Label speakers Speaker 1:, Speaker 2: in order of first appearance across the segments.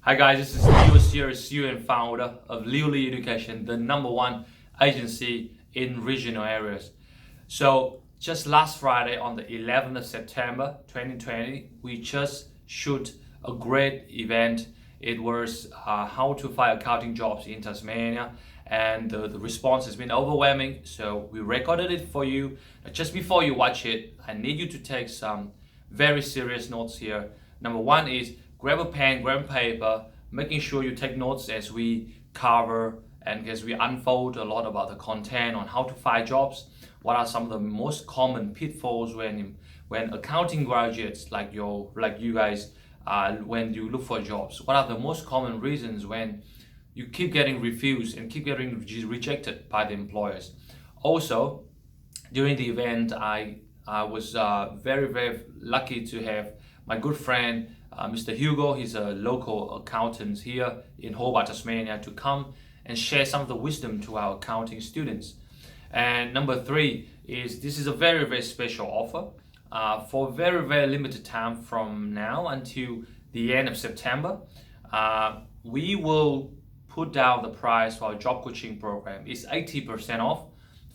Speaker 1: Hi guys, this is Leo here, CEO and founder of Leo Education, the #1 agency in regional areas. So just last Friday on the 11th of September 2020, we just shoot a great event. It was how to find accounting jobs in Tasmania, and the response has been overwhelming. So we recorded it for you. Just before you watch it, I need you to take some very serious notes here. Number one is grab a pen, grab paper, making sure you take notes as we cover and as we unfold a lot about the content on how to find jobs. What are some of the most common pitfalls when accounting graduates like you guys when you look for jobs? What are the most common reasons when you keep getting refused and keep getting rejected by the employers? Also, during the event, I was very lucky to have my good friend Mr. Hugo. He's a local accountant here in Hobart, Tasmania, to come and share some of the wisdom to our accounting students. And number three is this is a very special offer for very limited time from now until the end of September. We will put down the price for our job coaching program. It's 80% off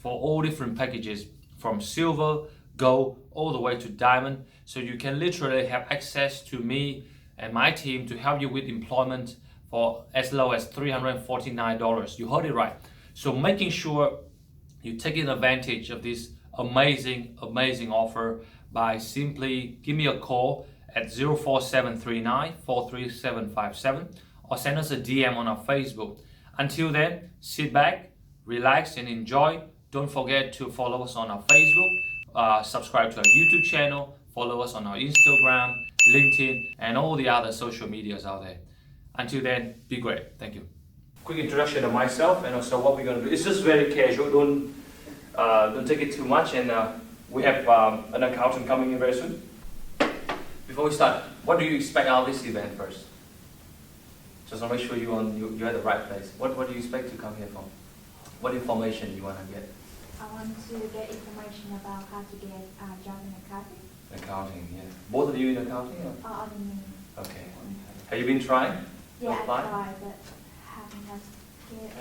Speaker 1: for all different packages from silver, gold, all the way to diamond. So you can literally have access to me and my team to help you with employment for as low as $349. You heard it right. So making sure you're taking advantage of this amazing offer by simply give me a call at 04739 43757 or send us a DM on our Facebook. Until then, sit back, relax and enjoy. Don't forget to follow us on our Facebook, subscribe to our YouTube channel, follow us on our Instagram, LinkedIn, and all the other social medias out there. Until then, be great. Thank you. Quick introduction of myself and also what we're going to do. It's just very casual. Don't take it too much. And we have an accountant coming in very soon. Before we start, what do you expect out of this event first? Just to make sure you're at the right place. What do you expect to come here from? What information you want to get?
Speaker 2: I want to get information about how to get a job in accounting.
Speaker 1: Accounting, yeah. Both of you in accounting? Or?
Speaker 2: Only me.
Speaker 1: Okay. Have you been trying?
Speaker 2: Yeah, I
Speaker 1: apply?
Speaker 2: tried, but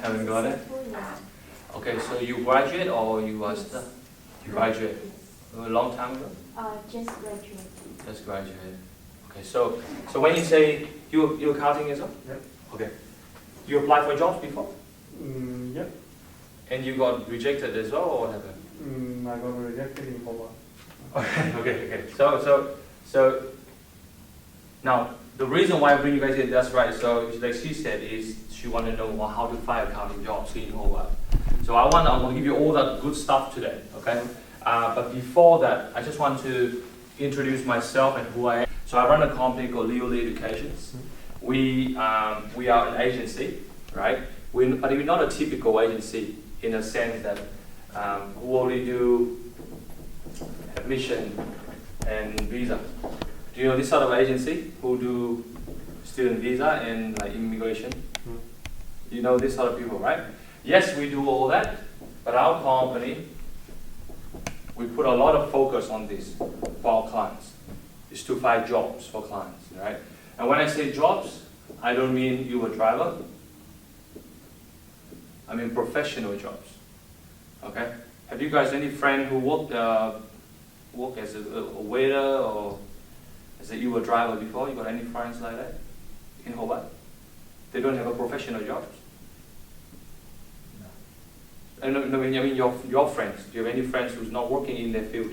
Speaker 1: Haven't got it?
Speaker 2: Yet.
Speaker 1: Okay, so you graduate or you are still? You graduate? A long time ago?
Speaker 2: Just graduated.
Speaker 1: Just graduated. Okay, so when you say you accounting as well?
Speaker 3: Yep.
Speaker 1: Okay. You applied for jobs before?
Speaker 3: Yep.
Speaker 1: And you got rejected as well, or what happened?
Speaker 3: I got rejected in Hobart.
Speaker 1: Okay. So now the reason why I bring you guys here, that's right. So like she said, is she want to know how to find accounting jobs in Hobart. So I'm going to give you all that good stuff today. Okay. But before that, I just want to introduce myself and who I am. So I run a company called Leo Education. We are an agency, right? But we're not a typical agency in a sense that who only do admission and visa. Do you know this sort of agency who do student visa and like immigration? You know this sort of people, right? Yes, we do all that, but our company, we put a lot of focus on this for our clients. Is to find jobs for clients, right? And when I say jobs, I don't mean you a driver. I mean professional jobs. Okay? Have you guys any friend who work as a waiter or as a Uber driver before? You got any friends like that in Hobart? They don't have a professional job? No. I mean your friends. Do you have any friends who's not working in their field?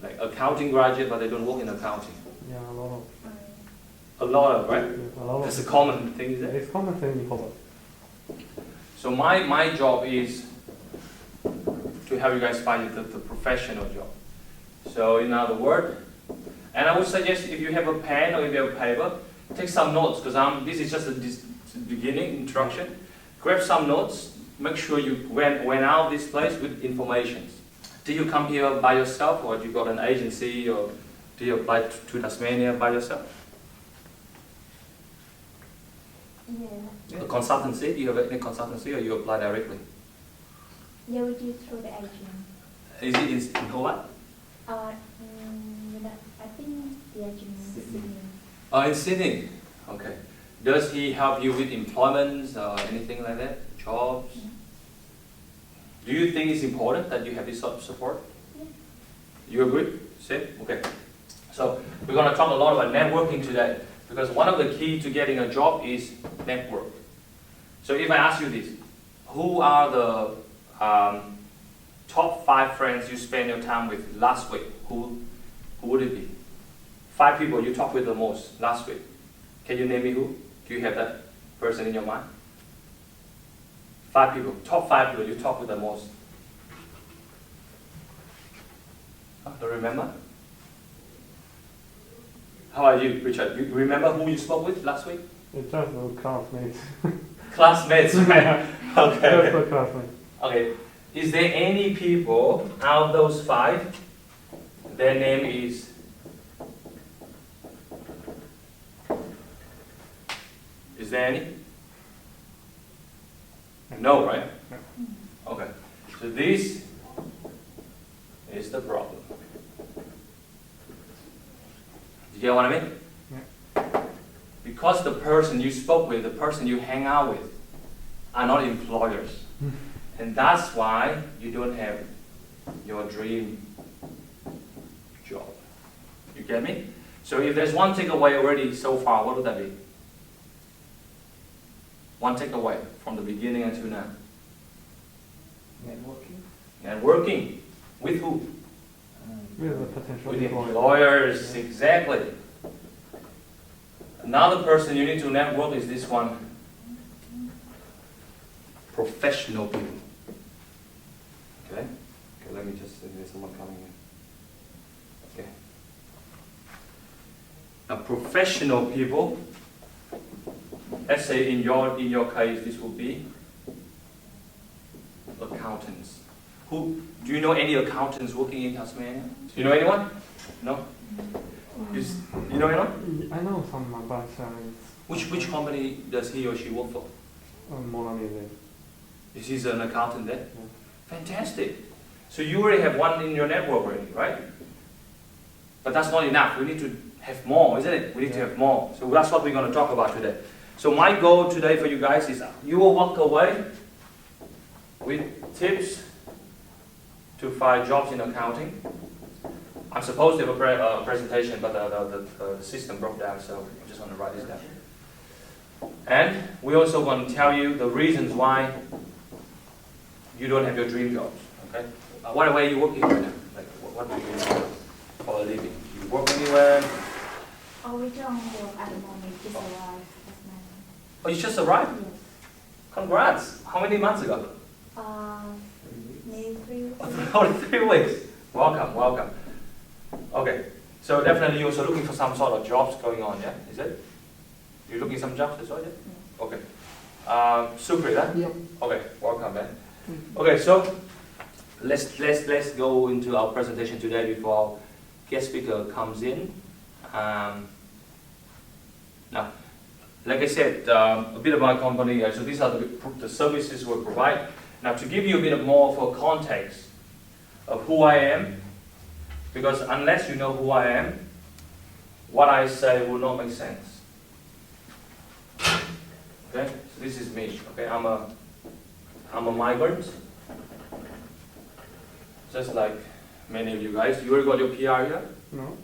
Speaker 1: Like accounting graduate, but they don't work in accounting.
Speaker 3: Yeah, a lot of.
Speaker 1: A lot of, right?
Speaker 3: Yeah, a lot
Speaker 1: That's
Speaker 3: of.
Speaker 1: a common thing, is it?
Speaker 3: It's common thing in Hobart.
Speaker 1: So my job is to help you guys find the professional job. So in other words, and I would suggest if you have a pen or if you have a paper, take some notes because this is just a beginning introduction. Grab some notes. Make sure you went out this place with information. Do you come here by yourself, or do you got an agency, or do you apply to Tasmania by yourself?
Speaker 2: Yeah.
Speaker 1: A consultancy? Do you have any consultancy, or you apply directly?
Speaker 2: Yeah, we do through the agent.
Speaker 1: Is it in Hobart?
Speaker 2: I think the agent is Sydney.
Speaker 1: Oh, in Sydney. Okay. Does he help you with employment or anything like that? Jobs?
Speaker 2: Yeah.
Speaker 1: Do you think it's important that you have this sort of support?
Speaker 2: Yeah.
Speaker 1: You agree? Same? Okay. So we're going to talk a lot about networking today because one of the key to getting a job is network. So if I ask you this, who are the top 5 friends you spent your time with last week? Who would it be? 5 people you talked with the most last week. Can you name me who? Do you have that person in your mind? 5 people, top 5 people you talked with the most. Don't remember? How are you, Richard? You remember who you spoke with last week?
Speaker 3: It's just the classmates.
Speaker 1: Classmates, right?
Speaker 3: Just
Speaker 1: Okay.
Speaker 3: the classmates.
Speaker 1: Okay. Is there any people out of those 5, their name is? Is there any? No, right? Okay. So this is the problem. You get what I mean?
Speaker 3: Yeah.
Speaker 1: Because the person you spoke with, the person you hang out with, are not employers. And that's why you don't have your dream job. You get me? So if there's one takeaway already so far, what would that be? One takeaway from the beginning until now.
Speaker 3: Networking.
Speaker 1: Networking. With who?
Speaker 3: With the potential
Speaker 1: With
Speaker 3: employer.
Speaker 1: employers, exactly. Another person you need to network is this one. Professional people. Okay? Okay, let me just, there's someone coming in. Okay. Now, professional people, let's say in your case, this will be accountants. Do you know any accountants working in Tasmania? Do you know anyone? No? You know anyone?
Speaker 3: I know some, but
Speaker 1: Which company does he or she work for?
Speaker 3: more than it.
Speaker 1: Is he an accountant there?
Speaker 3: Yeah.
Speaker 1: Fantastic. So you already have one in your network already, right? But that's not enough. We need to have more, isn't it? We need to have more. So that's what we're going to talk about today. So my goal today for you guys is you will walk away with tips to find jobs in accounting. I'm supposed to have a presentation, but the system broke down, so I'm just going to write this down. And we're also going to tell you the reasons why you don't have your dream jobs. Okay? What way are you working right now? Like, what do you do for a living? Do you work anywhere?
Speaker 2: Oh, we don't work at the moment, just arrived Tasmania.
Speaker 1: Oh, you just arrived?
Speaker 2: Yes.
Speaker 1: Congrats! How many months ago?
Speaker 2: Maybe 3 weeks.
Speaker 1: Only 3 weeks. Welcome, welcome. Okay, so definitely you're also looking for some sort of jobs going on, yeah? Is it? You're looking some jobs as well, yeah?
Speaker 2: Yeah.
Speaker 1: Okay. Super, then?
Speaker 3: Yep.
Speaker 1: Okay, welcome, man. Okay, so let's go into our presentation today before our guest speaker comes in. Now, like I said, a bit about my company. So these are the services we provide. Now, to give you a bit more of a context of who I am, because unless you know who I am, what I say will not make sense. Okay, so this is me. Okay, I'm a migrant, just like many of you guys. You already got your PR here?
Speaker 3: No.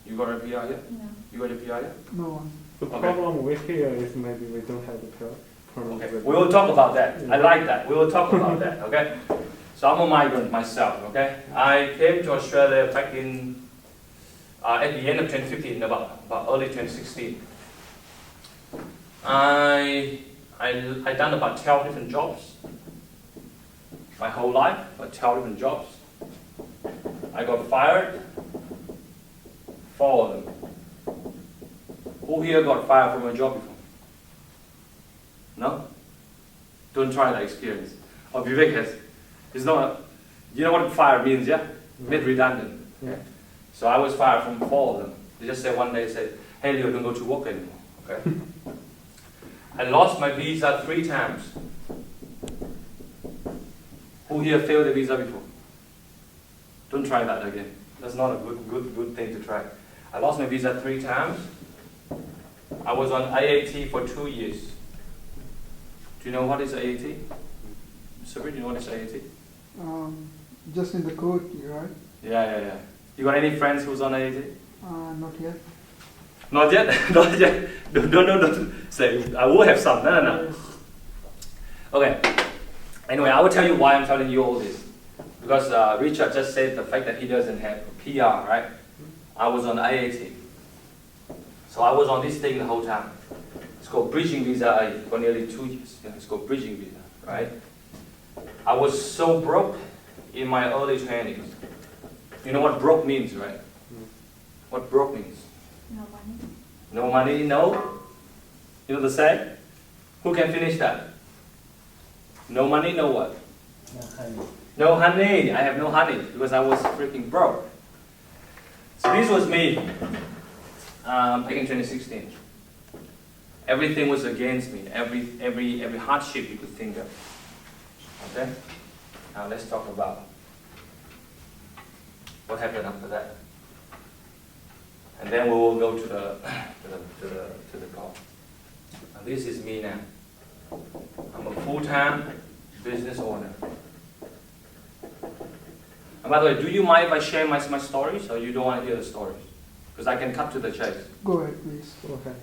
Speaker 1: You got a PR here?
Speaker 2: No.
Speaker 1: You got your PR here?
Speaker 3: No. The
Speaker 1: Okay.
Speaker 3: problem with here is maybe we don't have the permit.
Speaker 1: Okay, we will talk about that. I like that. We will talk about that, okay? So I'm a migrant myself, okay? I came to Australia back in, at the end of 2015, about early 2016. I done about 12 different jobs. My whole life, about 12 different jobs. I got fired, 4 of them. Who here got fired from a job before? No? Don't try that experience. Oh, Vivek has. It's not. You know what fire means, yeah? Made redundant.
Speaker 3: Yeah.
Speaker 1: So I was fired from 4 of them. They just said one day, hey Leo, don't go to work anymore. Okay? I lost my visa 3 times. Who here failed the visa before? Don't try that again. That's not a good thing to try. I lost my visa 3 times. I was on IAT for 2 years. Do you know what is IAT? Sabri, do you know what is IAT?
Speaker 4: Just in the court, right?
Speaker 1: Yeah. You got any friends who's on IAT?
Speaker 4: Not yet.
Speaker 1: Not yet? Not yet? Don't say, I will have some. No. Okay. Anyway, I will tell you why I'm telling you all this. Because Richard just said the fact that he doesn't have a PR, right? I was on IAT. So I was on this thing the whole time. It's called bridging visa for nearly 2 years. Yeah, it's called bridging visa, right? I was so broke in my early 20s. You know what broke means, right? What broke means?
Speaker 2: No money.
Speaker 1: No money, no? You know the saying? Who can finish that? No money, no what? No honey. I have no honey because I was freaking broke. So this was me back in 2016. Everything was against me. Every hardship you could think of. Okay? Now let's talk about what happened after that. And then we will go to the call. Now this is me now. I'm a full-time business owner. And by the way, do you mind if I share my stories, or you don't want to hear the stories? Because I can cut to the chase.
Speaker 4: Go ahead, please.
Speaker 3: Okay.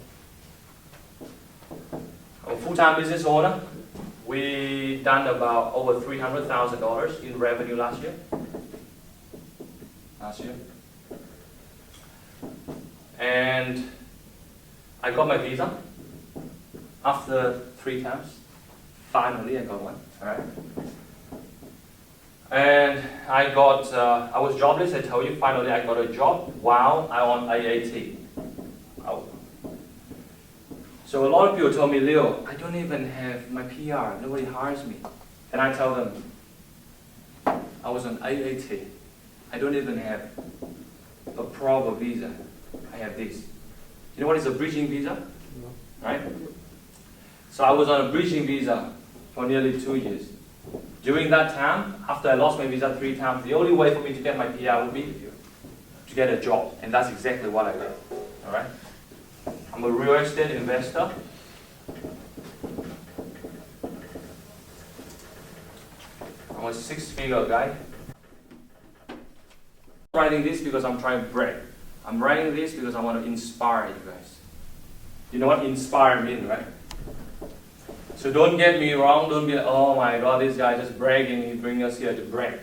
Speaker 1: I'm a full-time business owner. We done about over $300,000 in revenue last year. And I got my visa after 3 times. Finally, I got one. All right. And I was jobless. I told you. Finally, I got a job while I on IAT. Oh. So a lot of people told me, Leo, I don't even have my PR. Nobody hires me. And I tell them, I was on IAT. I don't even have a proper visa. I have this. You know what is a bridging visa?
Speaker 3: No.
Speaker 1: Right? So I was on a bridging visa for nearly 2 years. During that time, after I lost my visa 3 times, the only way for me to get my PR would be to get a job. And that's exactly what I did. Alright? I'm a real estate investor. I'm a 6-figure guy. I'm writing this because I'm trying to brag. I'm writing this because I want to inspire you guys. You know what inspire means, right? So don't get me wrong, don't be, oh my God, this guy just bragging, he bring us here to brag.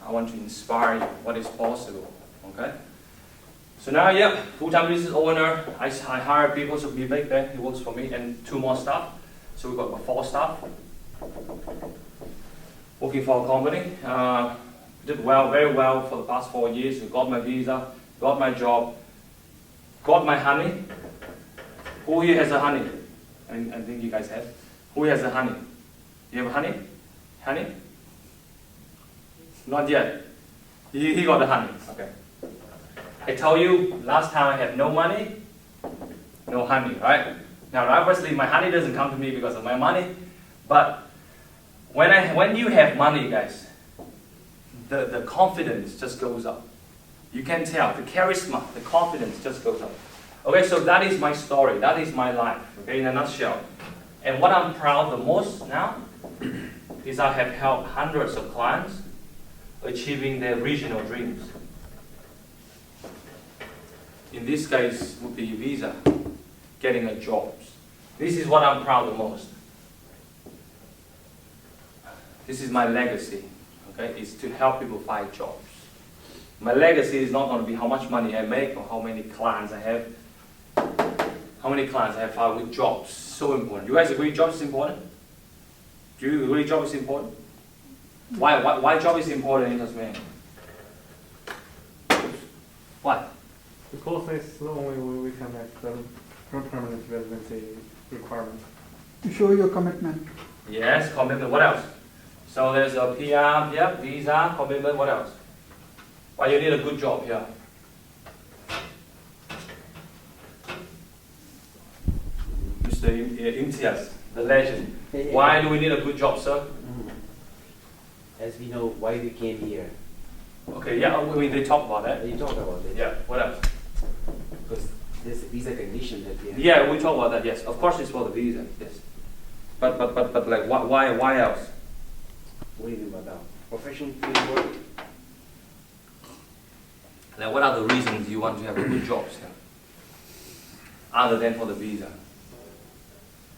Speaker 1: I want to inspire you what is possible, okay? So now, yeah, full-time business owner, I hire people, so Vivek there, he works for me, and 2 more staff. So we've got about 4 staff. Working for a company. Did well, very well for the past 4 years. Got my visa, got my job, got my honey. Who here has a honey? I think you guys have. Who has a honey? You have honey? Honey? Not yet. He got the honey. Okay. I told you last time I had no money, no honey, right? Now obviously my honey doesn't come to me because of my money, but when you have money, guys, the confidence just goes up. You can tell, the charisma, the confidence just goes up. Okay, so that is my story, that is my life, okay, in a nutshell. And what I'm proud the most now is I have helped hundreds of clients achieving their regional dreams. In this case, would be visa, getting a job. This is what I'm proud the most. This is my legacy, okay, is to help people find jobs. My legacy is not going to be how much money I make or how many clients I have. How many clients I have found with jobs, so important. You guys agree jobs is important? Do you agree job is important? Why job is important in Tasmania? Why?
Speaker 3: Because it's the only way we can make the permanent residency requirement.
Speaker 4: To show your commitment.
Speaker 1: Yes, commitment. What else? So there's a PR, yeah, visa, commitment. What else? Why you need a good job here? Mr. Imtiaz, the legend. Why do we need a good job, sir?
Speaker 5: As we know why we came here.
Speaker 1: Okay, yeah, I mean, they talk about that.
Speaker 5: You talk about it.
Speaker 1: Yeah, what else?
Speaker 5: Because there's a visa condition that we have.
Speaker 1: Yeah, we talk about that. Yes, of course it's for the visa. Yes, but like why else?
Speaker 5: What do you mean by that? Professional field work?
Speaker 1: Like what are the reasons you want to have a good job, yeah? Other than for the visa?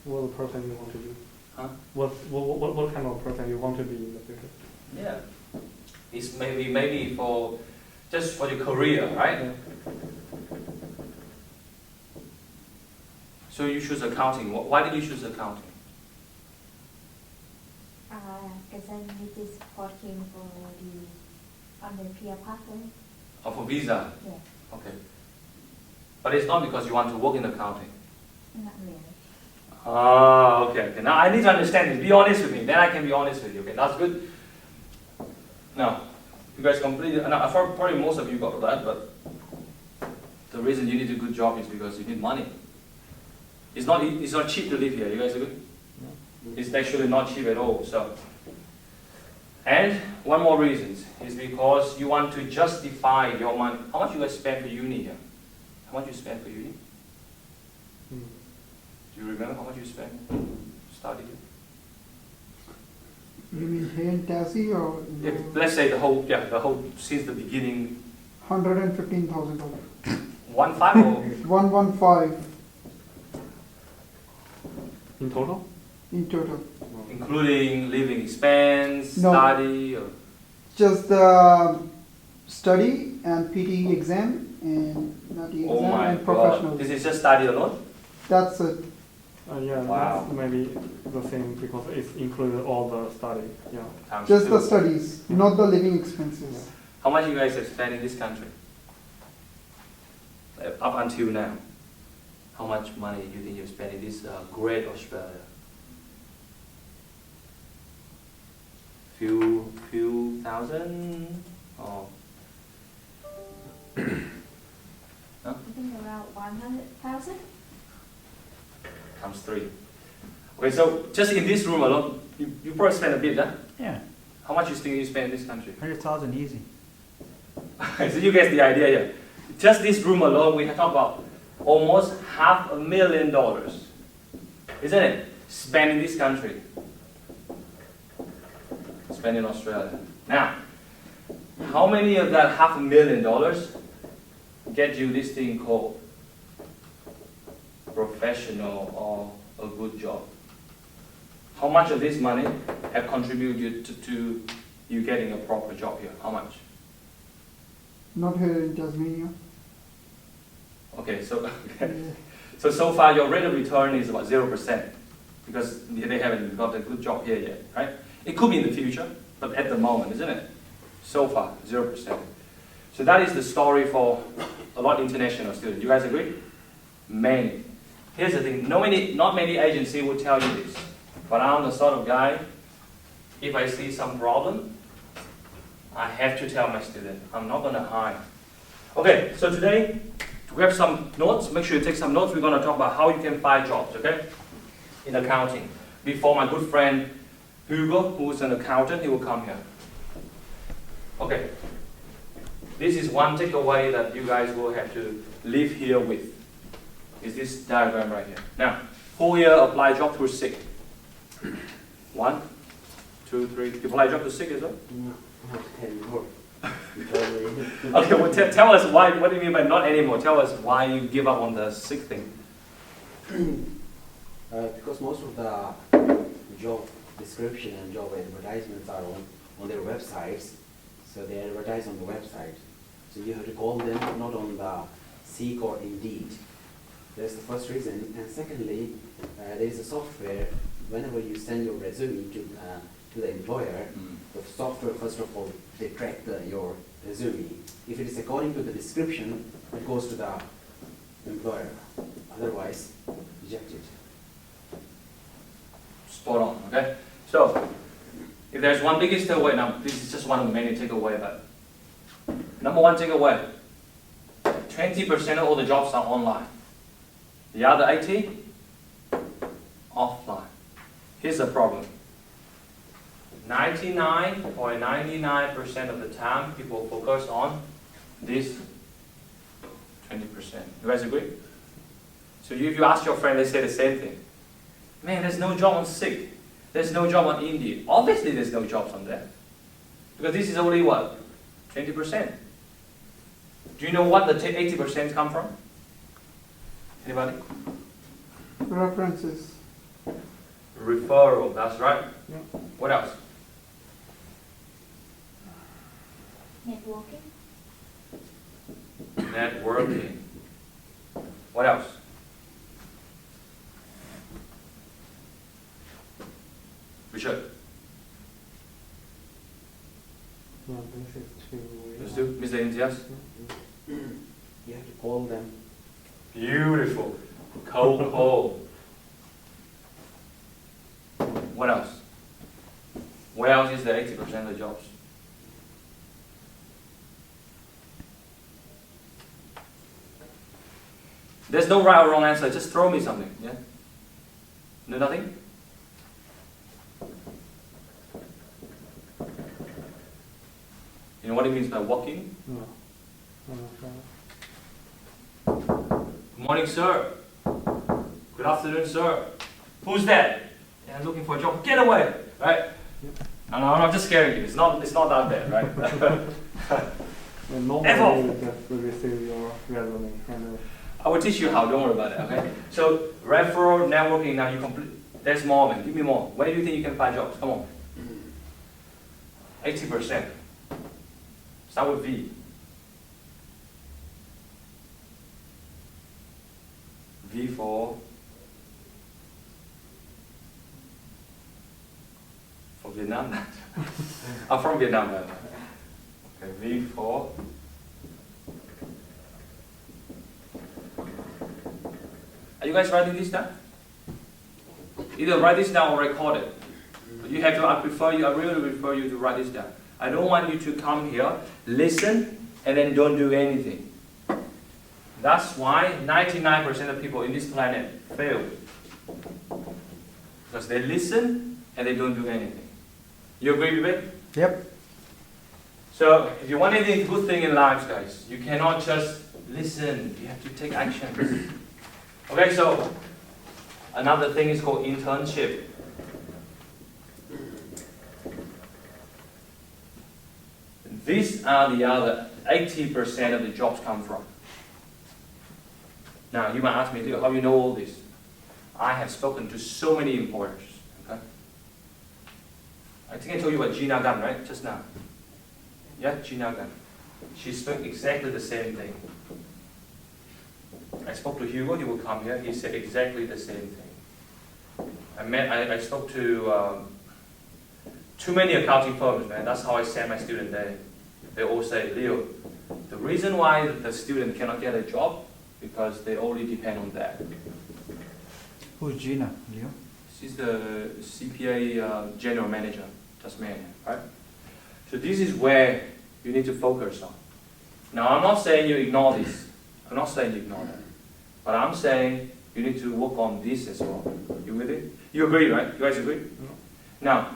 Speaker 3: What the person you want to be?
Speaker 1: Huh?
Speaker 3: What kind of person you want to be in the future?
Speaker 1: Yeah, it's maybe for just for your career, right?
Speaker 3: Yeah.
Speaker 1: So you choose accounting. Why did you choose accounting?
Speaker 2: Because I need to support him for on the peer pathway.
Speaker 1: Or for visa?
Speaker 2: Yeah,
Speaker 1: Okay. But it's not because you want to work in accounting.
Speaker 2: not really.
Speaker 1: Ah, okay. Now I need to understand this. Be honest with me. Then I can be honest with you. Okay, that's good. No, you guys completely. Now, probably most of you got that, but the reason you need a good job is because you need money. It's not cheap to live here. You guys agree? It's actually not cheap at all. So, and one more reason is because you want to justify your money. How much you guys spend for uni here? How much you spend for uni?
Speaker 3: Mm.
Speaker 1: Do you remember how much you spent study here?
Speaker 4: You mean here in Tassie or?
Speaker 1: If, let's say the whole since the beginning,
Speaker 4: $115,000.
Speaker 1: 1.5 or
Speaker 4: 115
Speaker 3: In total?
Speaker 4: in total.
Speaker 1: including living expense,
Speaker 4: No.
Speaker 1: study, or
Speaker 4: Just the study and PT exam and not the
Speaker 1: oh
Speaker 4: exam
Speaker 1: my
Speaker 4: and professional.
Speaker 1: god, this is just study alone.
Speaker 4: That's it.
Speaker 3: Yeah,
Speaker 1: Wow.
Speaker 3: that's maybe the same because it's included all the study. Yeah.
Speaker 1: Times
Speaker 4: Just
Speaker 1: two.
Speaker 4: the studies, not the living expenses.
Speaker 1: How much you guys have spent in this country? Up until now, how much money do you think you've spent in this great Australia? Few thousand, or
Speaker 2: I think around 100,000.
Speaker 1: times 3. Okay, so just in this room alone, you probably spend a bit, huh?
Speaker 6: Yeah,
Speaker 1: How much you think you spend in this country?
Speaker 6: 100,000 easy.
Speaker 1: So you get the idea here. Just this room alone, we talk about almost $500,000, isn't it? Spent in this country, spent in Australia. Now, how many of that $500,000 get you this thing called professional or a good job? How much of this money have contributed to you getting a proper job here? How much?
Speaker 4: Not here in Tasmania.
Speaker 1: Okay, so
Speaker 4: Yeah.
Speaker 1: so far your rate of return is about 0% because they haven't got a good job here yet, right? It could be in the future, but at the moment, isn't it? So far, 0%. So that is the story for a lot of international students. You guys agree? Many. Here's the thing, not many agencies will tell you this, but I'm the sort of guy, if I see some problem, I have to tell my student. I'm not gonna hide. Okay, so today, we have some notes. Make sure you take some notes. We're gonna talk about how you can find jobs, okay? In accounting. Before my good friend Hugo, who is an accountant, he will come here. Okay. This is one takeaway that you guys will have to live here with. Is this diagram right here. Now, who here apply job through SIG? 1, 2, 3. You apply job to SIG as well?
Speaker 5: No, not anymore. Because
Speaker 1: Okay, well tell us why, what do you mean by not anymore? Tell us why you give up on the SIG thing.
Speaker 5: because most of the job description and job advertisements are on their websites, so they advertise on the website. So you have to call them not on the Seek or Indeed. That's the first reason. And secondly, there is a software. Whenever you send your resume to the employer, the software first of all they track your resume. If it is according to the description, it goes to the employer. Otherwise, reject it.
Speaker 1: Spot on, okay? So, if there's one biggest takeaway, now this is just one of many takeaway, but number one takeaway, 20% of all the jobs are online. The other 80, offline. Here's the problem. 99.99% of the time, people focus on this 20%. You guys agree? So if you ask your friend, they say the same thing. Man, there's no job on sick. There's no job on India. Obviously, there's no jobs on there. Because this is only what? 20%. Do you know what the 80% come from? Anybody?
Speaker 4: References.
Speaker 1: Referral, that's right.
Speaker 3: Yeah.
Speaker 1: What else?
Speaker 2: Networking.
Speaker 1: Networking. What else? Richard,
Speaker 3: Yeah, this is too.
Speaker 1: let's do Mr. Indias.
Speaker 5: You have to call them.
Speaker 1: Beautiful. Cold call. What else? Where else is the 80% of the jobs? There's no right or wrong answer. Just throw me something. Yeah. No, nothing. You know what it means by walking?
Speaker 3: No.
Speaker 1: Good morning, sir. Good afternoon, sir. Who's that? Yeah, I'm looking for a job. Get away, right? No, I'm just scaring you. It's not that bad, right?
Speaker 3: And normally
Speaker 1: Ever.
Speaker 3: you just will receive your resume and
Speaker 1: I will teach you how. Don't worry about it. Okay. So referral, networking. Now you complete. There's more, man. Give me more. Where do you think you can find jobs? Come on. 80%. Start with V. V for Vietnam. I'm from Vietnam, by the way. Okay, V for Are you guys writing this down? Either write this down or record it. But you have to. I really prefer you to write this down. I don't want you to come here, listen, and then don't do anything. That's why 99% of people in this planet fail. Because they listen and they don't do anything. You agree with me?
Speaker 4: Yep.
Speaker 1: So, if you want any good thing in life, guys, you cannot just listen. You have to take action. Okay, so another thing is called internship. These are the other 80% of the jobs come from. Now, you might ask me, how do you know all this? I have spoken to so many employers. Okay? I think I told you about Gina Gunn, right? Just now. Yeah, Gina Gunn. She spoke exactly the same thing. I spoke to Hugo, he will come here, he said exactly the same thing. I spoke to too many accounting firms, man. That's how I send my student there. They all say, Leo, the reason why the student cannot get a job, because they only depend on that.
Speaker 4: Who's Gina, Leo?
Speaker 1: She's the CPA general manager, Tasmania, right? So this is where you need to focus on. Now, I'm not saying you ignore this. I'm not saying you ignore that. But I'm saying you need to work on this as well. You with it? You agree, right? You guys agree?
Speaker 3: No.
Speaker 1: Now,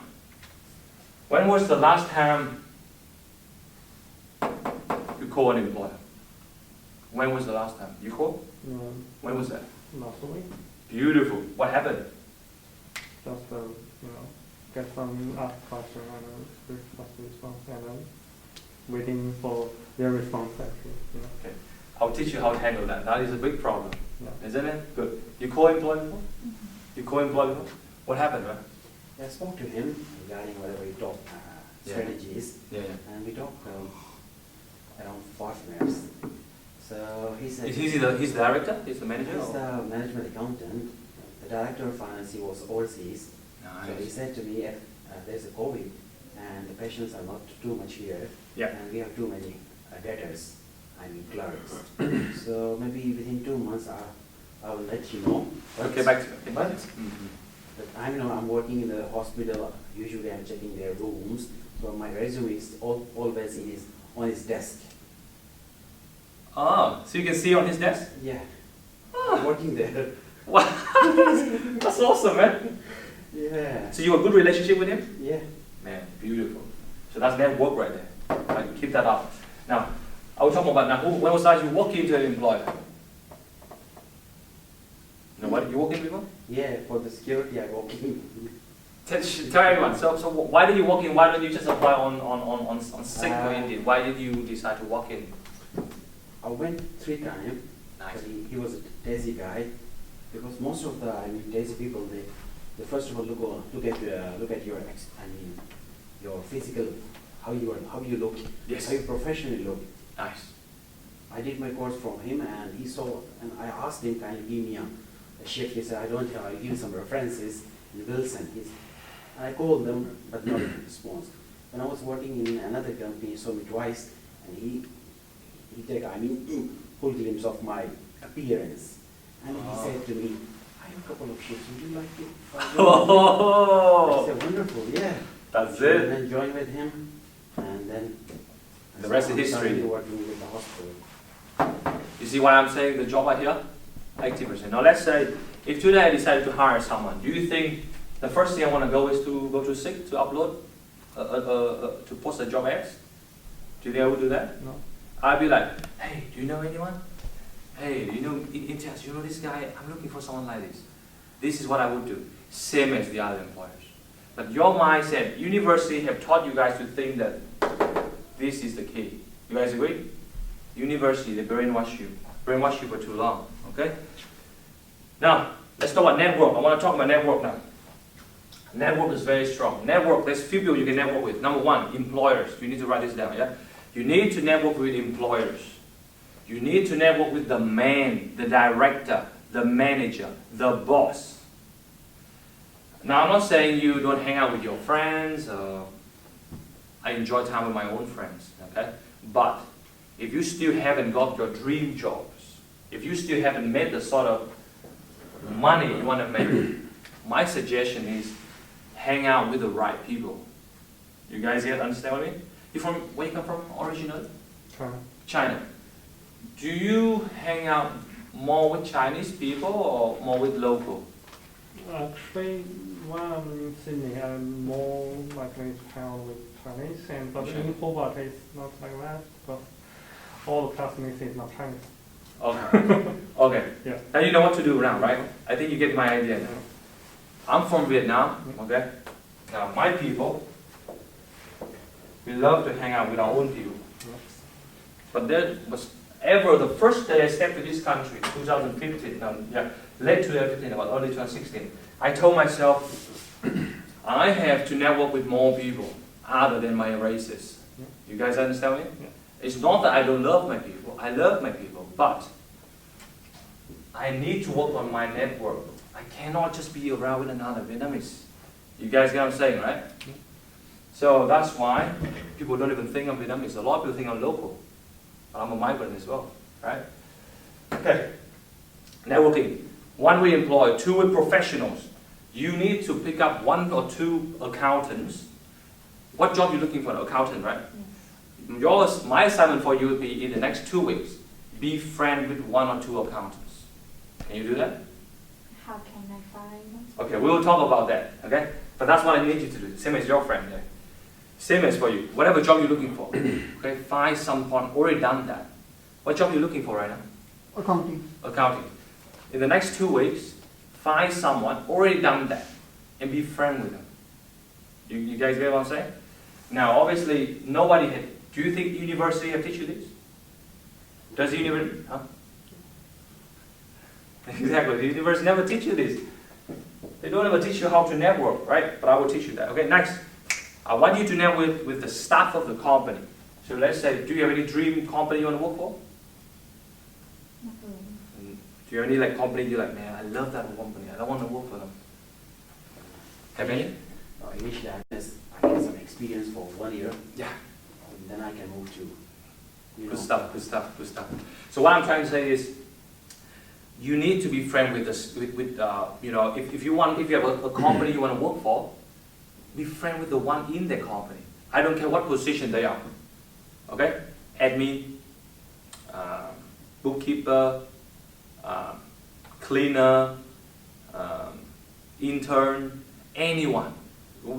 Speaker 1: when was the last time you called an employer? When was the last time you called? When was that?
Speaker 3: last week.
Speaker 1: Beautiful. What happened?
Speaker 3: Just get some ask question and response and waiting for their response actually.
Speaker 1: Okay. I'll teach you how to handle that. That is a big problem,
Speaker 3: Yeah.
Speaker 1: isn't it? Good. You call employer before? You call employer before? What happened, right?
Speaker 5: I spoke to him regarding whatever we talked
Speaker 1: Yeah.
Speaker 5: strategies,
Speaker 1: Yeah.
Speaker 5: and we talked around 40 minutes. So he said
Speaker 1: He's the director? He's the manager?
Speaker 5: he's
Speaker 1: or-
Speaker 5: the management accountant. The director of finance, he was overseas. So he
Speaker 1: Nice.
Speaker 5: said to me, there's a COVID and the patients are not too much here.
Speaker 1: Yeah.
Speaker 5: And we have too many debtors, clerks. So maybe within 2 months I will let you know.
Speaker 1: Okay, back to you.
Speaker 5: But
Speaker 1: Mhm.
Speaker 5: But I'm working in the hospital. Usually I'm checking their rooms. So my resume is always on his desk.
Speaker 1: Oh, so you can see on his desk?
Speaker 5: Yeah.
Speaker 1: Ah.
Speaker 5: Working there.
Speaker 1: Wow. That's awesome, man.
Speaker 5: Yeah.
Speaker 1: So you have a good relationship with him?
Speaker 5: Yeah.
Speaker 1: Man, beautiful. So that's network right there. Right, keep that up. Now, I will talk about now. When was that you walk into an employer? What you walk in before?
Speaker 5: Yeah, for the security I walk in.
Speaker 1: Tell everyone. So why did you walk in? Why don't you just apply on sick or Indeed? Why did you decide to walk in?
Speaker 5: I went 3 times.
Speaker 1: Nice.
Speaker 5: But he was a Desi guy, because most of the Desi people, they first of all look at your your physical, how you look,
Speaker 1: Yes.
Speaker 5: how you professionally look.
Speaker 1: Nice.
Speaker 5: I did my course from him, and he saw, and I asked him, can you give me a shift? He said, I don't have, I'll give you some references in Wilson. And I called them, but no response. When I was working in another company, he saw me twice, and he full glimpse of my appearance. And he said to me, I have a couple of shifts, would you like to? I said, wonderful, yeah.
Speaker 1: That's
Speaker 5: And
Speaker 1: it.
Speaker 5: then joined with him, and then
Speaker 1: The rest is
Speaker 5: I started
Speaker 1: history.
Speaker 5: working with the hospital.
Speaker 1: You see why I'm saying the job idea? 80%. Now let's say if today I decided to hire someone, do you think the first thing I want to go is to go to SIG to upload, to post a job ads? Do you think I would do that?
Speaker 3: No.
Speaker 1: I'd be like, hey, do you know anyone? Hey, you know, in test, you know this guy? I'm looking for someone like this. This is what I would do. Same as the other employers. But your mindset, university have taught you guys to think that this is the key. You guys agree? University, they brainwash you for too long, okay? Now, let's talk about network. I want to talk about network now. Network is very strong. Network, there's few people you can network with. Number one, employers. You need to write this down, yeah? You need to network with employers. You need to network with the man, the director, the manager, the boss. Now, I'm not saying you don't hang out with your friends. I enjoy time with my own friends, okay? But if you still haven't got your dream jobs, if you still haven't made the sort of money you want to make, my suggestion is hang out with the right people. You guys understand what I mean? Where you come from originally?
Speaker 3: China.
Speaker 1: China. Do you hang out more with Chinese people or more with local?
Speaker 3: Actually, when I'm in Sydney, I'm more likely to hang out with Chinese, but
Speaker 1: Sure.
Speaker 3: in Hobart it's not like that, because all the classmates is not Chinese.
Speaker 1: Okay. Okay.
Speaker 3: Yeah.
Speaker 1: Now you know what to do now, right? I think you get my idea now. I'm from Vietnam, okay? Now my people, we love to hang out with our own people. But there was ever the first day I stepped to this country, 2015, late 2015, about early 2016, I told myself, I have to network with more people other than my races. You guys understand me?
Speaker 3: Yeah.
Speaker 1: It's not that I don't love my people. I love my people, but I need to work on my network. I cannot just be around with another Vietnamese. You guys get what I'm saying, right? So that's why people don't even think I'm Vietnamese. A lot of people think I'm local. But I'm a migrant as well, right? Okay. Networking. 1 with employee, 2 with professionals. You need to pick up 1 or 2 accountants. What job are you looking for? An accountant, right?
Speaker 2: Yes.
Speaker 1: My assignment for you would be in the next 2 weeks, be friend with 1 or 2 accountants. Can you do that?
Speaker 2: How can I find them?
Speaker 1: Okay, we will talk about that, okay? But that's what I need you to do, same as your friend there. Same as for you, whatever job you're looking for, okay? Find someone already done that. What job are you looking for right now?
Speaker 4: Accounting.
Speaker 1: Accounting. In the next 2 weeks, find someone already done that and be friend with them. You guys get what I'm saying? Now, obviously, nobody had. Do you think university have teach you this? Does the university? Huh? Exactly. The university never teach you this. They don't ever teach you how to network, right? But I will teach you that. Okay. Next, I want you to network with the staff of the company. So let's say, do you have any dream company you want to work for?
Speaker 2: Not really.
Speaker 1: Do you have any company you're like, man, I love that company. I don't want to work for them. Have any?
Speaker 5: Initially, I get some experience for 1 year,
Speaker 1: Yeah.
Speaker 5: and then I can move to,
Speaker 1: Good stuff, good stuff, good stuff. So what I'm trying to say is, you need to be friend with this, if you have a company you want to work for, be friend with the one in the company. I don't care what position they are. Okay? Admin, bookkeeper, cleaner, intern, anyone.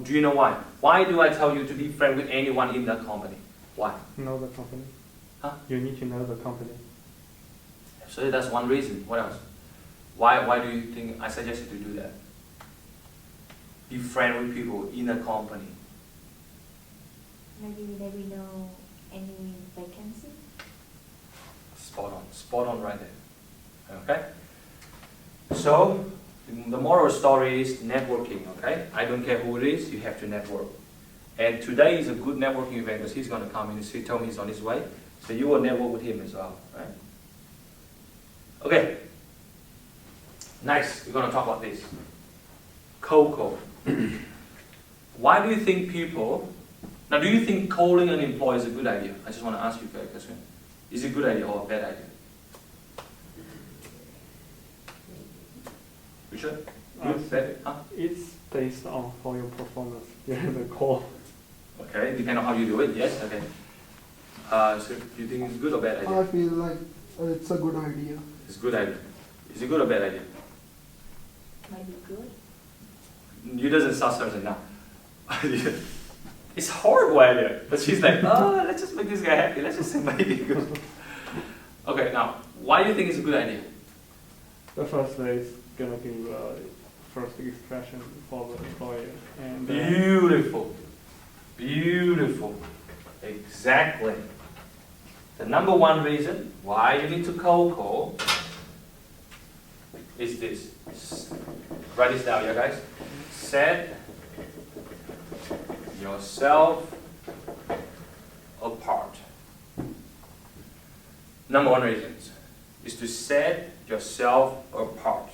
Speaker 1: Do you know why? Why do I tell you to be friend with anyone in that company? Why?
Speaker 3: Know the company.
Speaker 1: Huh?
Speaker 3: You need to know the company.
Speaker 1: So that's one reason. What else? Why do you think I suggested to do that? Be friend with people in a company.
Speaker 2: Maybe they will know any vacancy.
Speaker 1: Spot on right there. Okay? So, the moral story is networking, okay? I don't care who it is, you have to network. And today is a good networking event because he's going to come in. He told me he's on his way. So you will network with him as well, right? Okay. Next, we're going to talk about this. Cold. Why do you think people... Now, do you think calling an employer is a good idea? I just want to ask you a question. Is it a good idea or a bad idea? Richard? Good, bad? Huh?
Speaker 3: It's based on how your performance during the call.
Speaker 1: Okay, depending on how you do it, yes, okay. So do you think it's good or bad idea?
Speaker 4: I feel like it's a good idea.
Speaker 1: It's a good idea. Is it good or bad idea?
Speaker 2: Might be good.
Speaker 1: You doesn't sound certain now. It's horrible idea. But she's like, oh, let's just make this guy happy. Let's just say maybe good. Okay, now, why do you think it's a good idea?
Speaker 3: The first day is gonna give first expression for the employer, and
Speaker 1: Beautiful. Exactly. The number one reason why you need to cold call is this. Write this down, yeah, guys. Set yourself apart. Number one reason is to set yourself apart.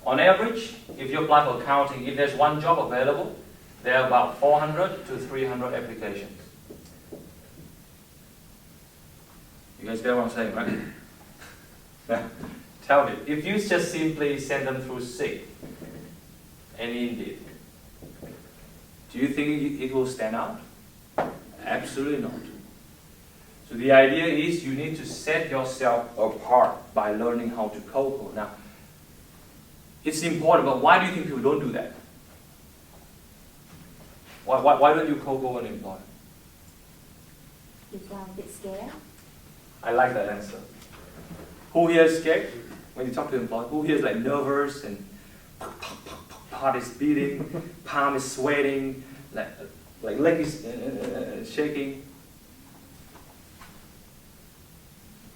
Speaker 1: On average, if you apply for accounting, if there's one job available, there are about 400 to 300 applications. You guys get what I'm saying, right? Now, tell me, if you just simply send them through Seek and Indeed, do you think it will stand out? Absolutely not. So the idea is you need to set yourself apart by learning how to cold call. Now, it's important, but why do you think people don't do that? Why don't you cold call an employer?
Speaker 2: Because I'm a bit scared.
Speaker 1: I like that answer. Who here is scared when you talk to an employer? Who here is like nervous and heart is beating, palm is sweating, like leg is shaking?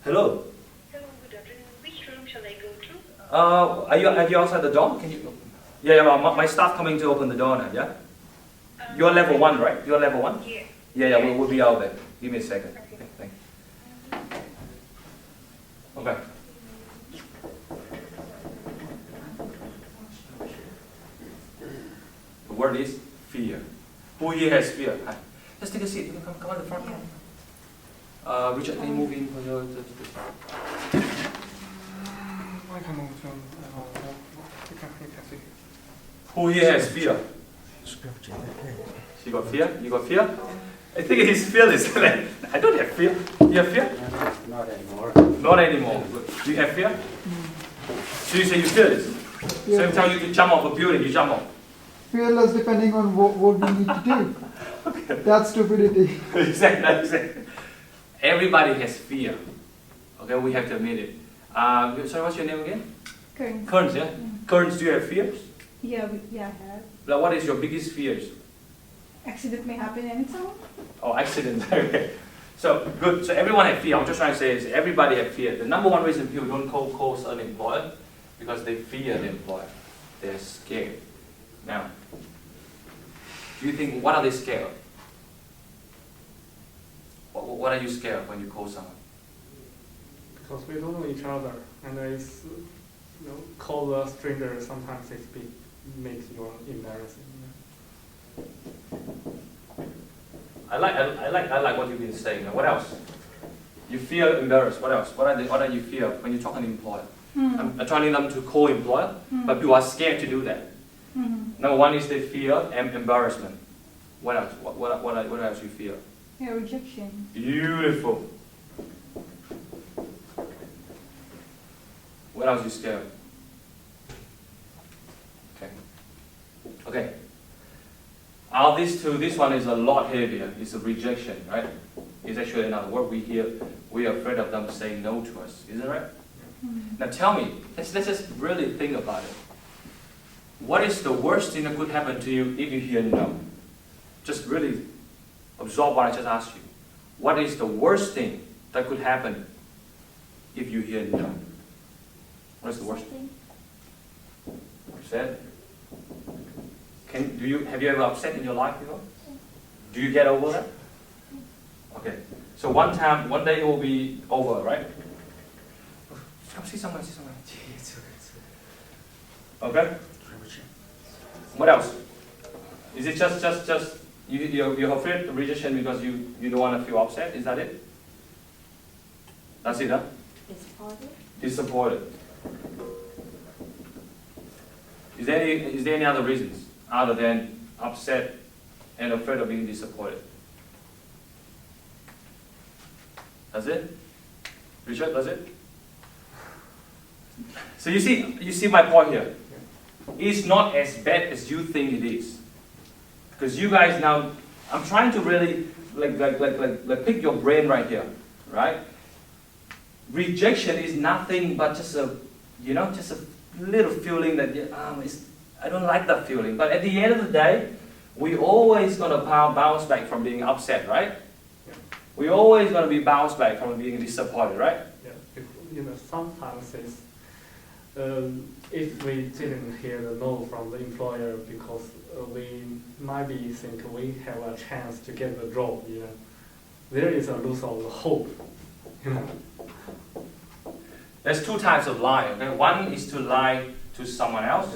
Speaker 1: Hello.
Speaker 6: Hello, good afternoon. Which room shall I go to?
Speaker 1: Are you outside the door? Can you? Yeah. Well, my staff coming to open the door now. Yeah. You're level 1, right? You're level 1.
Speaker 6: Yeah.
Speaker 1: Yeah. We'll be out there. Give me a second.
Speaker 6: Okay.
Speaker 1: Thank you. Okay. The word is fear. Who here has fear? Hi. Just take a seat. Come on the front. Richard, can you move in? Who here has fear? You got fear? You got fear? I think it is fearless. I don't have fear. You have fear?
Speaker 5: Not anymore.
Speaker 1: Not anymore. Do you have fear? So you say you're fearless. So every time you jump off a building, you jump off.
Speaker 4: Fearless depending on what we need to do.
Speaker 1: Okay.
Speaker 4: That's stupidity.
Speaker 1: Exactly. Everybody has fear. Okay, we have to admit it. Sorry, what's your name again?
Speaker 7: Current.
Speaker 1: Kearns, yeah? Kearns, do you have fears?
Speaker 7: Yeah, I have.
Speaker 1: Like, what is your biggest fears?
Speaker 7: Accident may happen anytime.
Speaker 1: Oh, accident. Okay. So, good. So everyone has fear. I'm just trying to say is everybody has fear. The number one reason people don't call an employer because they fear the employer. They're scared. Now, do you think, what are they scared of? What are you scared of when you call someone?
Speaker 3: Because we don't know each other, and it's, call a stranger, sometimes makes you embarrassing.
Speaker 1: I like what you've been saying. Now, what else? You feel embarrassed. What else? What are you fear when you talk to an employer? I'm telling them to call employer, but people are scared to do that. Number one is they fear embarrassment. What else? What else you fear?
Speaker 7: Yeah, rejection.
Speaker 1: Beautiful. What else you scared? Okay. Out of these two, this one is a lot heavier. It's a rejection, right? It's actually another word we hear. We are afraid of them saying no to us. Is that right? Now tell me, let's just really think about it. What is the worst thing that could happen to you if you hear no? Just really absorb what I just asked you. What is the worst thing that could happen if you hear no? What is the worst thing? Upset? Have you ever upset in your life before? Do you get over that? Okay. So one day it will be over, right? Come see someone. Okay. What else? Is it just you're afraid of rejection because you don't want to feel upset? Is that it? That's it, huh? Disappointed. Is there any other reasons other than upset and afraid of being disappointed? That's it? Richard, that's it? So you see my point here. It's not as bad as you think it is. Because you guys now, I'm trying to really like pick your brain right here, right? Rejection is nothing but just a little feeling that I don't like that feeling. But at the end of the day, we always gonna bounce back from being upset, right?
Speaker 3: Yeah.
Speaker 1: We always gonna be bounced back from being disappointed, right?
Speaker 3: Yeah. Sometimes it's if we didn't hear the no from the employer because we might be think we have a chance to get the job, there is a loss of hope.
Speaker 1: There's two types of lie. Okay, one is to lie to someone else.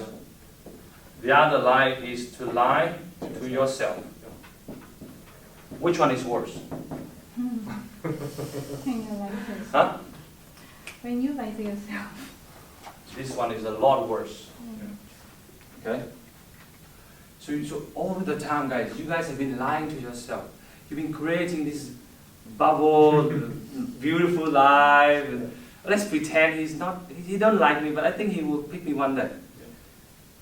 Speaker 1: The other lie is to lie to yourself. Which one is worse?
Speaker 7: When you lie to yourself.
Speaker 1: Huh?
Speaker 7: When you lie to yourself.
Speaker 1: This one is a lot worse. Okay? So all the time, guys, you guys have been lying to yourself. You've been creating this bubble, beautiful life. Let's pretend he don't like me, but I think he will pick me one day.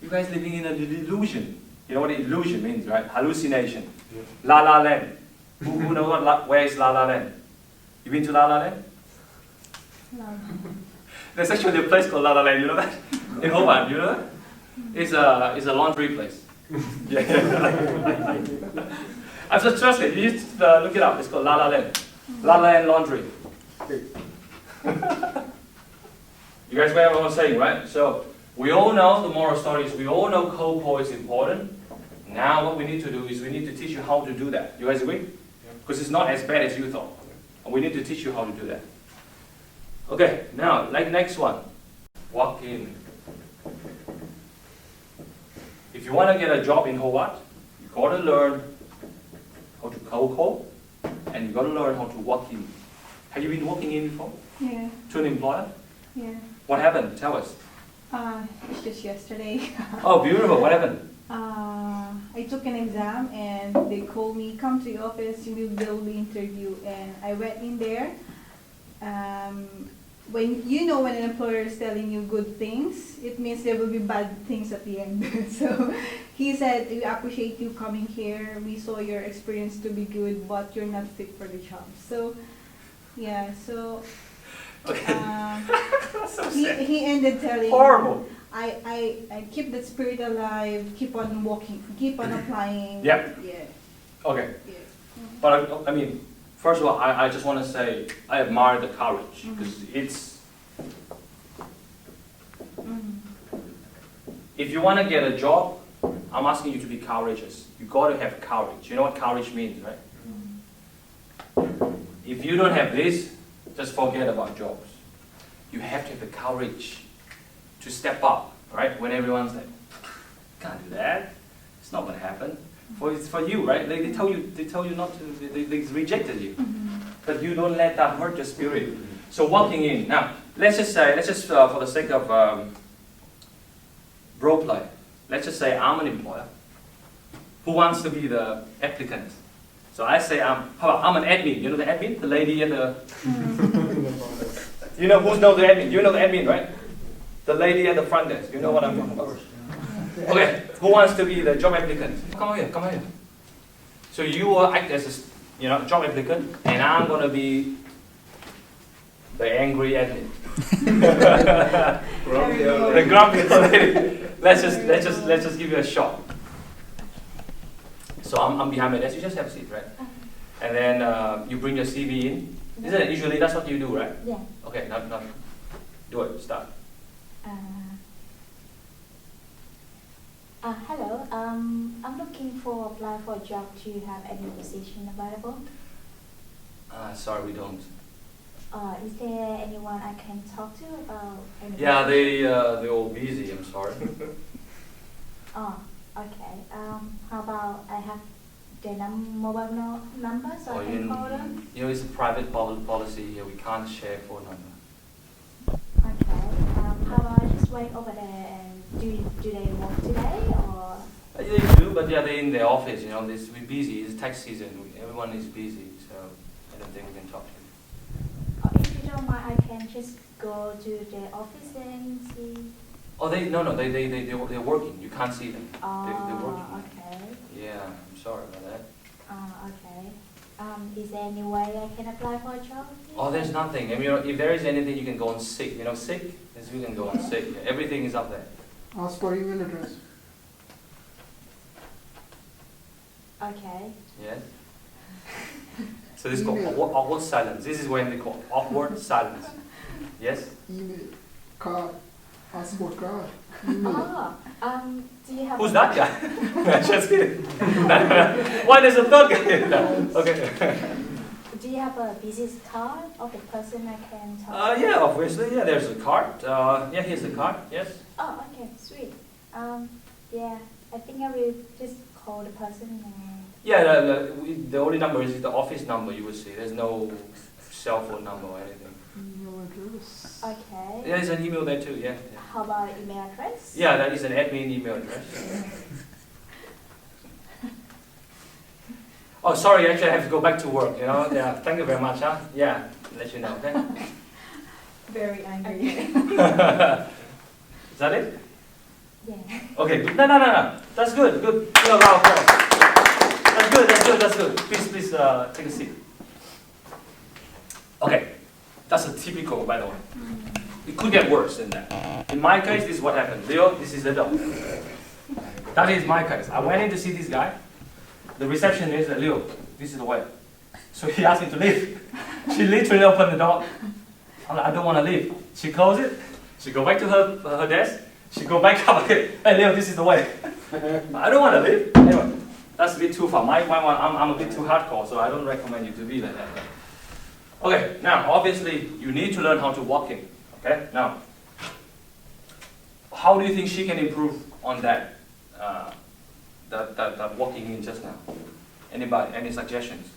Speaker 1: You guys living in an illusion. You know what illusion means, right? Hallucination.
Speaker 3: Yeah.
Speaker 1: La La Land. Who knows where is La La Land? You been to La La Land?
Speaker 7: No.
Speaker 1: There's actually a place called La La Land, you know that? In Hobart, you know that? It's a laundry place. Yeah. I'm just trusted. You just look it up. It's called La La Land. La La Land Laundry. You guys get what I'm saying, right? So we all know the moral story is we all know co-po is important. Now what we need to do is we need to teach you how to do that. You guys agree? Because it's not as bad as you thought. And we need to teach you how to do that. Okay, now next one. Walk in. If you want to get a job in Hobart, you got to learn how to co-call and you got to learn how to walk in. Have you been walking in before?
Speaker 7: Yeah.
Speaker 1: To an employer?
Speaker 7: Yeah.
Speaker 1: What happened? Tell us.
Speaker 7: It's just yesterday.
Speaker 1: Oh, beautiful. What happened?
Speaker 7: I took an exam and they called me, come to the office, there will be interview. And I went in there. When an employer is telling you good things, it means there will be bad things at the end. So he said, we appreciate you coming here. We saw your experience to be good, but you're not fit for the job. So, yeah, so
Speaker 1: Okay. So sad.
Speaker 7: he ended telling
Speaker 1: Horrible.
Speaker 7: I keep that spirit alive, keep on walking, keep on applying.
Speaker 1: Yep.
Speaker 7: Yeah.
Speaker 1: Okay.
Speaker 7: Yeah.
Speaker 1: But I mean, first of all, I just want to say I admire the courage because it's. If you want to get a job, I'm asking you to be courageous. You got to have courage. You know what courage means, right? If you don't have this, just forget about jobs. You have to have the courage to step up, right? When everyone's like, can't do that. It's not going to happen. It's for you, right? They tell you not to. They rejected you, but you don't let that hurt your spirit. So walking in now, let's just for the sake of role play, let's just say I'm an employer. Who wants to be the applicant? So I say I'm an admin. You know the admin, the lady at the. You know who knows the admin? You know the admin, right? The lady at the front desk. You know what I'm talking about. Okay, who wants to be the job applicant? Come on here. So you will act as a job applicant, and I'm gonna be The angry admin.
Speaker 3: Grumpy
Speaker 1: The
Speaker 3: old lady.
Speaker 1: grumpy old lady. Let's just give you a shot. So I'm behind my desk. You just have a seat, right? And then you bring your CV in. Isn't it? Usually that's what you do, right?
Speaker 2: Yeah.
Speaker 1: Okay, now do it. Start.
Speaker 2: Hello. I'm looking for apply for a job. Do you have any position available?
Speaker 1: Sorry, we don't.
Speaker 2: Is there anyone I can talk to about any
Speaker 1: Yeah,
Speaker 2: position?
Speaker 1: they're all busy. I'm sorry.
Speaker 2: Oh, okay. How about I have their mobile number so I can call them?
Speaker 1: You know, it's a private policy here. We can't share phone number.
Speaker 2: Okay. How about I just wait over there and do they work today or?
Speaker 1: They do, but yeah, they're in the office. You know, we're busy. It's tax season. Everyone is busy, so I don't think we can talk to you.
Speaker 2: If you don't mind, I can just go to their office and see.
Speaker 1: Oh, they're working. You can't see them. They're working.
Speaker 2: Okay.
Speaker 1: Yeah, I'm sorry about that.
Speaker 2: Okay. Is there any way I can apply for a job?
Speaker 1: Oh, there's nothing. I mean, you know, if there is anything, you can go on sick. You know, sick? Yes, you can go on sick. Everything is up there.
Speaker 4: Ask for email address.
Speaker 2: Okay.
Speaker 1: Yes? So this is called awkward silence. This is when they call awkward silence. Yes?
Speaker 4: Email, card, passport card, email.
Speaker 2: Do you have?
Speaker 1: Who's that guy? Just kidding. Why there's a third guy? No. Okay.
Speaker 2: Do you have a business card of the person I can talk?
Speaker 1: Yeah, obviously. Yeah, there's a card. Yeah, here's the card. Yes.
Speaker 2: Oh, okay, sweet. Yeah, I think I will just call the person and.
Speaker 1: Yeah, the only number is the office number you will see. There's no cell phone number or anything.
Speaker 4: Email address.
Speaker 2: Okay.
Speaker 1: Yeah, there's an email there too. Yeah.
Speaker 2: How about email address?
Speaker 1: Yeah, that is an admin email address. Oh, sorry, actually I have to go back to work, you know. Yeah, thank you very much, huh? Yeah, let you know, okay?
Speaker 7: Very angry.
Speaker 1: Is that it?
Speaker 2: Yeah.
Speaker 1: Okay, good. No. That's good, good. You know, round of applause. That's good. Please, take a seat. Okay, that's a typical, by the way. It could get worse than that. In my case, this is what happened. Leo, this is the door. That is my case. I went in to see this guy. The receptionist said, Leo, this is the way. So he asked me to leave. She literally opened the door. I'm like, I don't want to leave. She closed it. She go back to her desk. She go back up again. Hey, Leo, this is the way. I don't want to leave. Anyway, that's a bit too far. My one, I'm a bit too hardcore, so I don't recommend you to be like that. Okay, now, obviously, you need to learn how to walk in. Okay, now, how do you think she can improve on that? That walking in just now. Anybody? Any suggestions?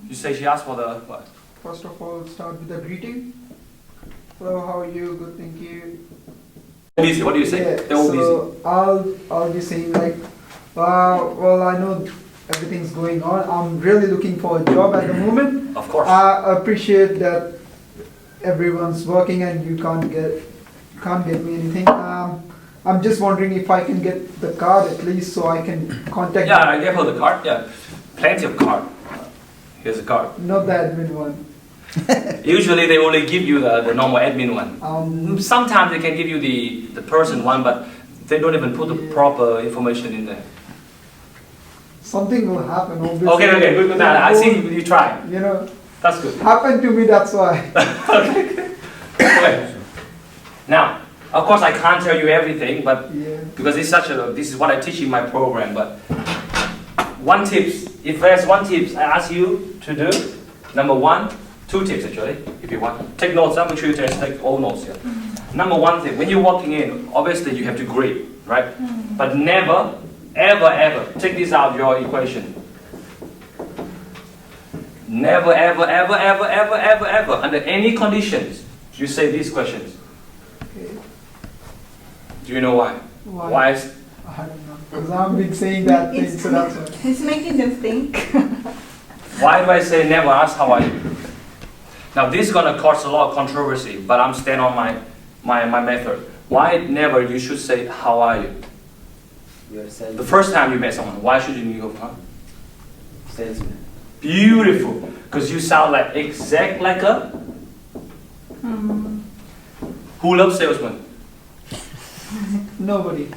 Speaker 1: You say she asked for the what?
Speaker 4: First of all, start with the greeting. Hello, how are you? Good, thank you.
Speaker 1: Busy. What do you say?
Speaker 4: Yeah,
Speaker 1: They're all
Speaker 4: so
Speaker 1: busy.
Speaker 4: I'll be saying like, well, I know everything's going on. I'm really looking for a job at the moment.
Speaker 1: Of course.
Speaker 4: I appreciate that everyone's working and you can't get me anything. I'm just wondering if I can get the card at least so I can contact.
Speaker 1: Yeah, I gave her the card. Yeah, plenty of card. Here's a card.
Speaker 4: Not the admin one.
Speaker 1: Usually they only give you the normal admin one. Sometimes they can give you the person one, but they don't even put the proper information in there.
Speaker 4: Something will happen, obviously.
Speaker 1: Okay, good. Now, I see you try.
Speaker 4: You know,
Speaker 1: That's good.
Speaker 4: happened to me, that's why.
Speaker 1: Okay. Now, of course, I can't tell you everything, but
Speaker 4: Yeah.
Speaker 1: because this is what I teach in my program. But if there's one tip I ask you to do, number one, two tips actually, if you want. Take notes. Make sure you take all notes here. Number one thing, when you're walking in, obviously you have to greet, right? But never, ever, take this out of your equation. Never, ever, under any conditions, you say these questions.
Speaker 4: Okay.
Speaker 1: Do you know why?
Speaker 4: Why?
Speaker 1: Is
Speaker 4: I don't know. Because I've been saying that thing, so that's why.
Speaker 7: It's making them think.
Speaker 1: why do I say never ask how are you? Now this is gonna cause a lot of controversy, but I'm staying on my method. Why never you should say how are you?
Speaker 5: You're a salesman.
Speaker 1: The first time you met someone, why shouldn't you go, huh?
Speaker 5: Salesman.
Speaker 1: Beautiful, because you sound like exact like a Who loves salesmen?
Speaker 4: Nobody.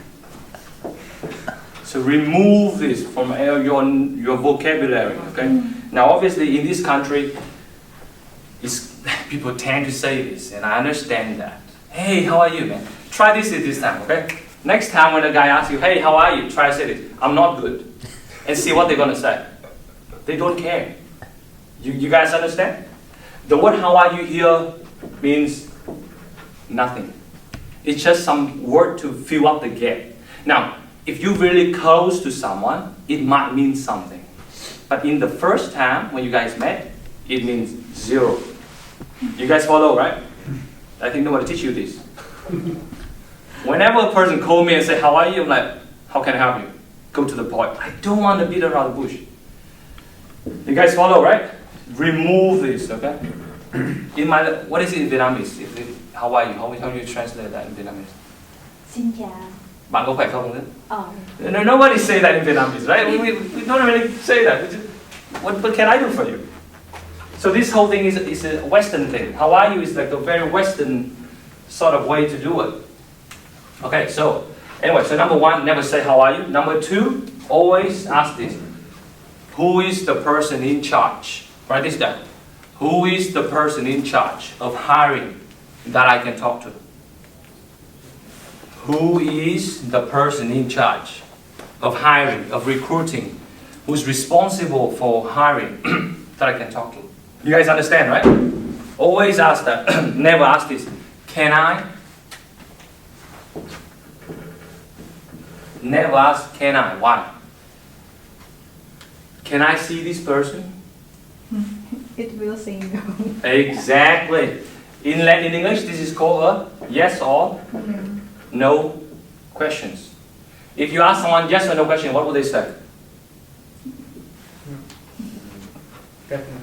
Speaker 1: So remove this from your vocabulary, okay? Now obviously in this country, people tend to say this, and I understand that. Hey, how are you, man? Try this time, okay? Next time when a guy asks you, hey, how are you? Try to say this, I'm not good. And see what they're gonna say. They don't care. You guys understand? The word how are you here means nothing. It's just some word to fill up the gap. Now, if you're really close to someone, it might mean something. But in the first time when you guys met, it means zero. You guys follow, right? I think nobody teach you this. Whenever a person calls me and say, how are you? I'm like, how can I help you? Go to the point. I don't want to beat around the bush. You guys follow, right? Remove this, okay? What is it in Vietnamese? How are you? How do you translate that in Vietnamese?
Speaker 2: Xin chào.
Speaker 1: Bạn có khỏe không?
Speaker 2: Oh.
Speaker 1: No, nobody say that in Vietnamese, right? We don't really say that. What can I do for you? So this whole thing is a Western thing. How are you is like a very Western sort of way to do it. Okay, so anyway, so number one, never say how are you. Number two, always ask this. Who is the person in charge? Write this down. Who is the person in charge of hiring that I can talk to? Who is the person in charge of hiring, of recruiting? Who's responsible for hiring that I can talk to? You guys understand, right? Always ask that. Never ask this. Can I? Never ask, can I? Why? Can I see this person?
Speaker 7: It will say no.
Speaker 1: Exactly. In English, this is called a yes or no questions. If you ask someone yes or no question, what would they say?
Speaker 3: Definitely.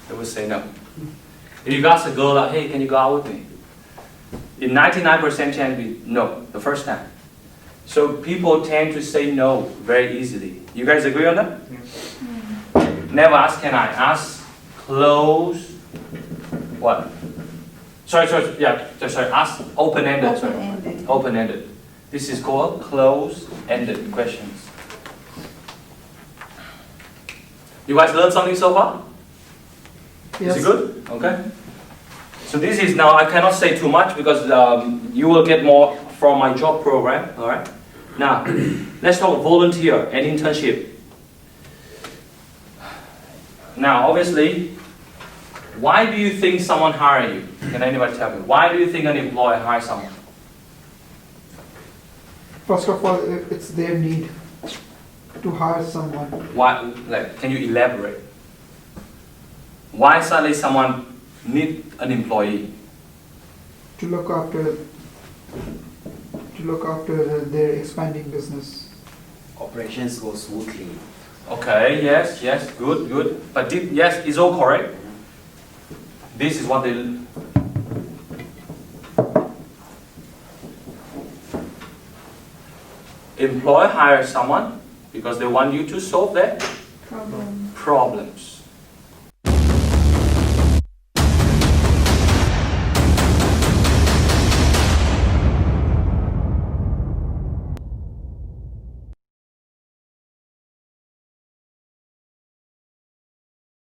Speaker 1: They would say no. If you ask a girl, like, hey, can you go out with me? In 99% chance, it'd be no, the first time. So people tend to say no very easily. You guys agree on that?
Speaker 3: Yeah.
Speaker 1: Never ask can I. Ask close what? Sorry. Ask open-ended.
Speaker 7: Open-ended.
Speaker 1: Open-ended. This is called close-ended questions. You guys learned something so far?
Speaker 4: Yes.
Speaker 1: Is it good? Okay. So this is now, I cannot say too much because you will get more from my job program. All right. Now, let's talk volunteer and internship. Now, obviously, why do you think someone hire you? Can anybody tell me? Why do you think an employer hires someone?
Speaker 4: First of all, it's their need to hire someone.
Speaker 1: Why? Like, can you elaborate? Why suddenly someone need an employee?
Speaker 4: To look after their expanding business.
Speaker 5: Operations go smoothly.
Speaker 1: Okay. Yes. Good. But yes, it's all correct. This is what they. Employer hires someone because they want you to solve their
Speaker 7: Problem.
Speaker 1: problems.